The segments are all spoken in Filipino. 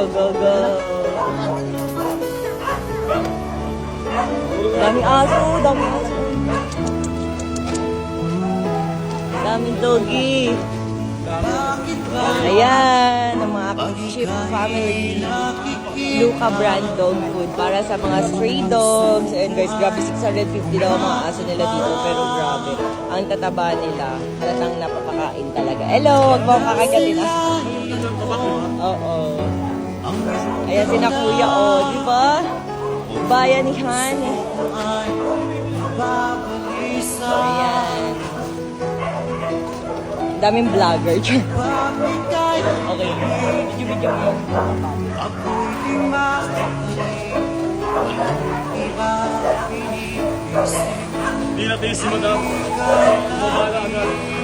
Go, go, go. Daming aso, daming aso. Daming doggy. Ayan, ang mga Chip family. Luca brand dog food para sa mga stray dogs. And guys, grabe, 650 daw ang mga aso nila dito. Pero grabe, ang tataba nila. Halatang napapakain talaga. Hello, wag mo kakagatin ah. Oo. Ayan, sina kuya, oh. Di ba? Bayanihan. Ayan. Daming vlogger. Okay. Video mo. Hindi natin si Madam. Mabala agad.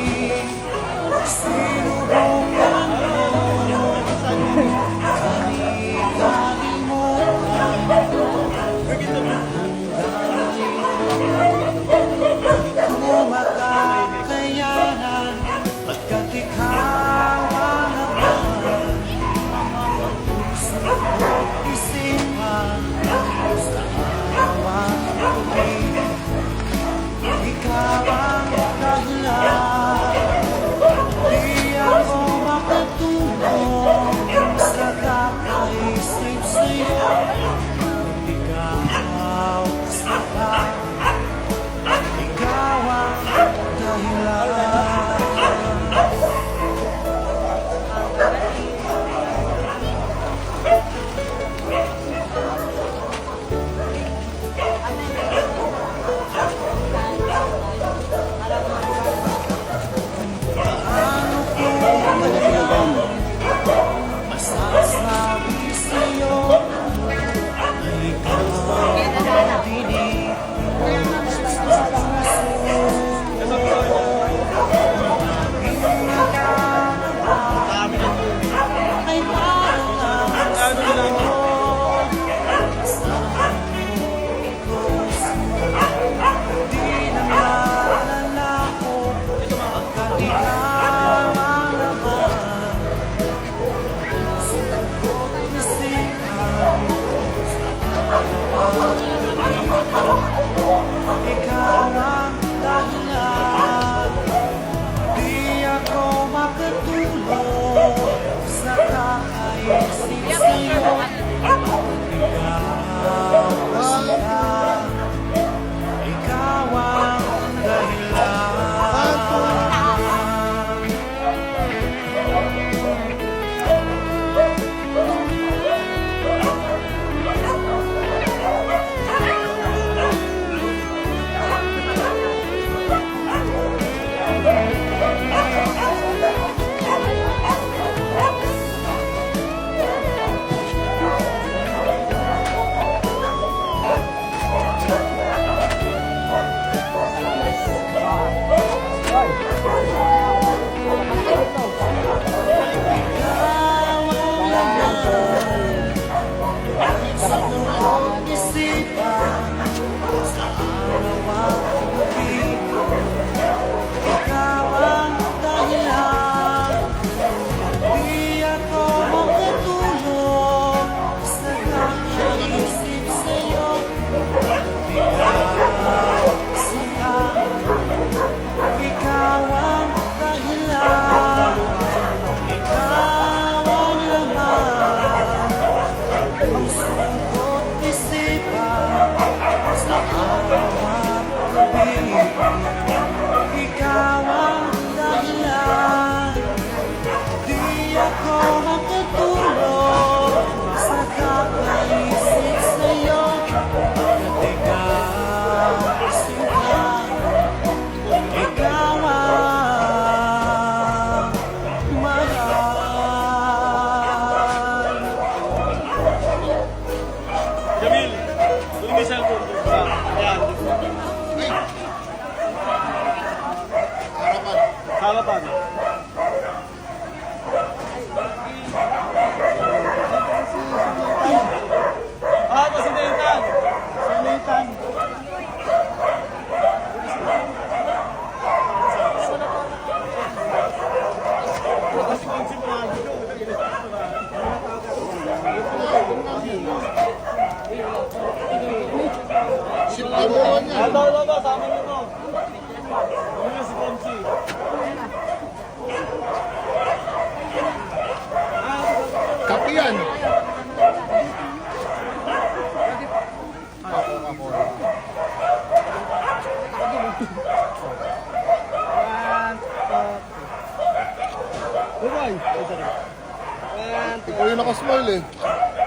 Ikaw yung nakasmile eh.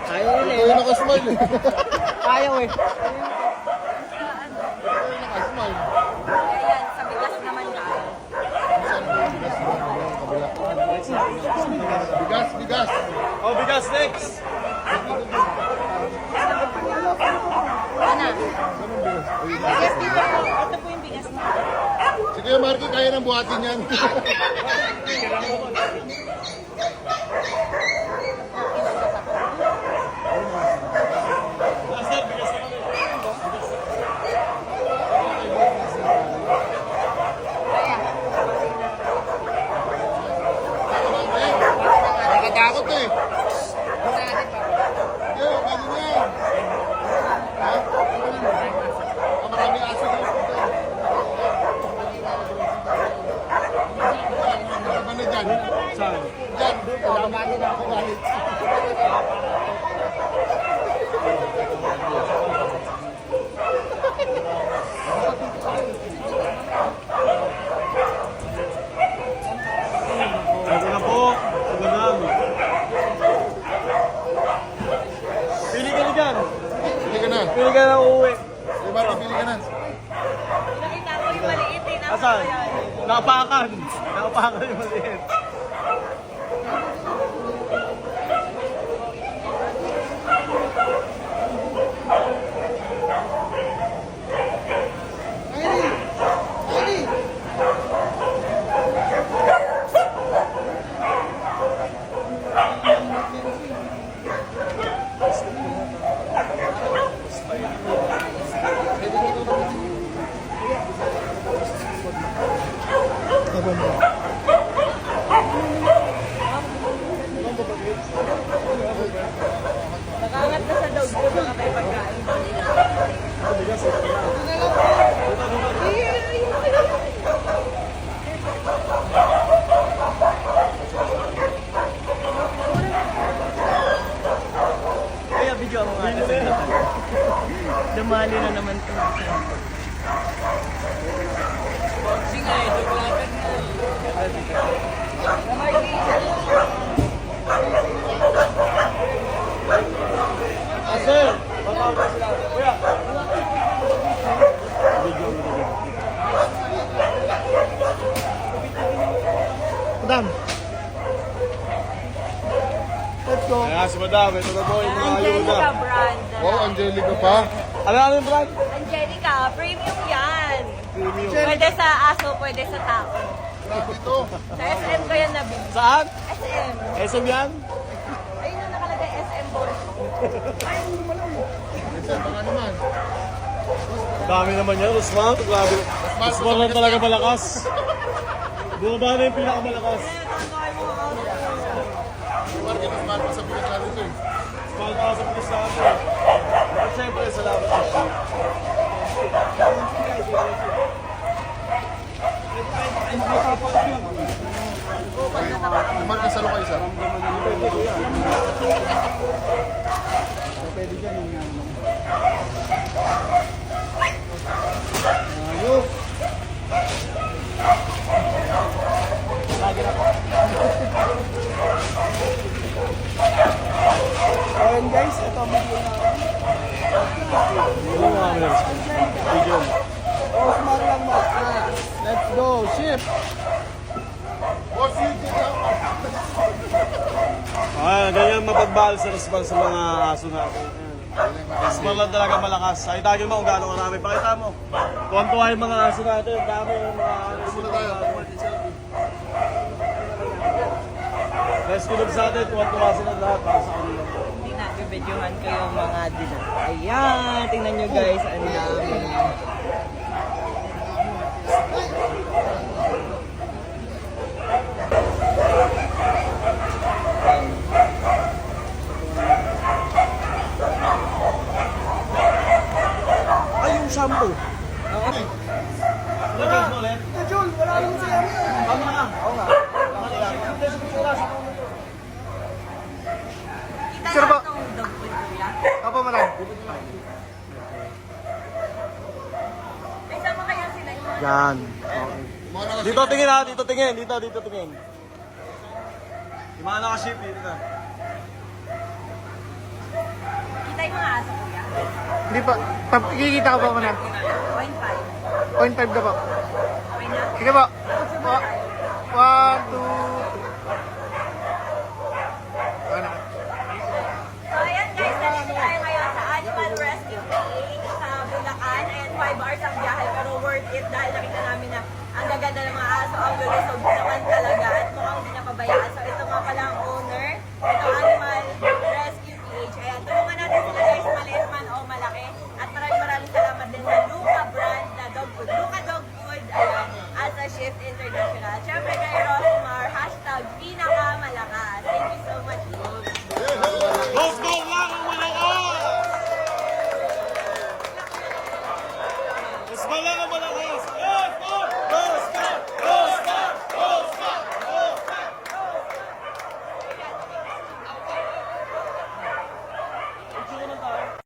Ayaw nila Ikaw yung nakasmile eh. Ayaw eh. Nakasmile. Ayan, sa bigas naman tayo. Bigas, bigas. Oh, bigas next. Ano? Yes, dito po. Ito po yung bigas na. Sige, Marky, kaya nang buhatin yan. Master, bigas na kami. Nakatakot eh. Yo, pwede na yan. Ha? Maraming aso dito. Ano na dyan? Saan? Dyan, kailangan na ako galit. Ito na po. Magandang. Pili ka na dyan. Pili ka na. Pili ka na uuwi. Sige, Marky, pili ka na. Nakita ko yung maliit eh. Asan? Nakapakan. Nakapakan yung maliit. Nakangat na sa dog ko baka may pagkain. Kaya video mo nga natin. Dumali na naman ito. Boxing nga eh. Chocolate na. Master, matawag na sila. Kuya. Madam. Let's go. Kaya si Madam, ito na po yung mga ayuda. Angelica brand. Wow, Angelica pa. Ano yung brand? Angelica, premium yan. Premium. Pwede sa aso, pwede sa tao. Grabe ito. Sa SM ko yan nabili. Saan? SM. SM yan? Ayun na nakalagay SM Bonus. Minsan, baka naman. Dami naman yan, Usman. Grabe. Usman lang talaga malakas. Bumaba na yung pinakamalakas. Marky, mas mahal pa sa bigas natin ito eh. Usman ka sa pulis natin. At syempre, salamat sa siya. Marky, salo kayo sa. Ayan guys, ito ang video na. Ano mga kami video mo? Oh, smart lang mo. Let's go, ship! Boss, you did that. Ganyan mapagbalsa sa mga aso natin. Usman lang talaga malakas. Nakita nyo mo kung gaano karami. Pakita mo. Tuwan-tuwa yung mga aso natin. Dami yung mga aso. Muna tayo. Rescue dogs natin. Tuwan-tuwa sila lahat para sa kanila. Hindi na, videohan ko yung mga dinan. Ayan, tingnan nyo guys, ang dami. Ay, yung shampoo. Okay. Lagyan mo ulit. Jul, wala nang siya. Tama na. Oo nga. Kita Sir na ba? itong dog food kuya. Apa malam? May sama kaya sila yung Yan. Mga Dito tingin ha. Dito tingin. Dito tingin. Yung mga nakaship, dito na. Kita yung mga aso kuya. Hindi pa. Kikita ko pa muna. 0.5. 0.5 ka pa. Okay na? Sige po. 1, 2,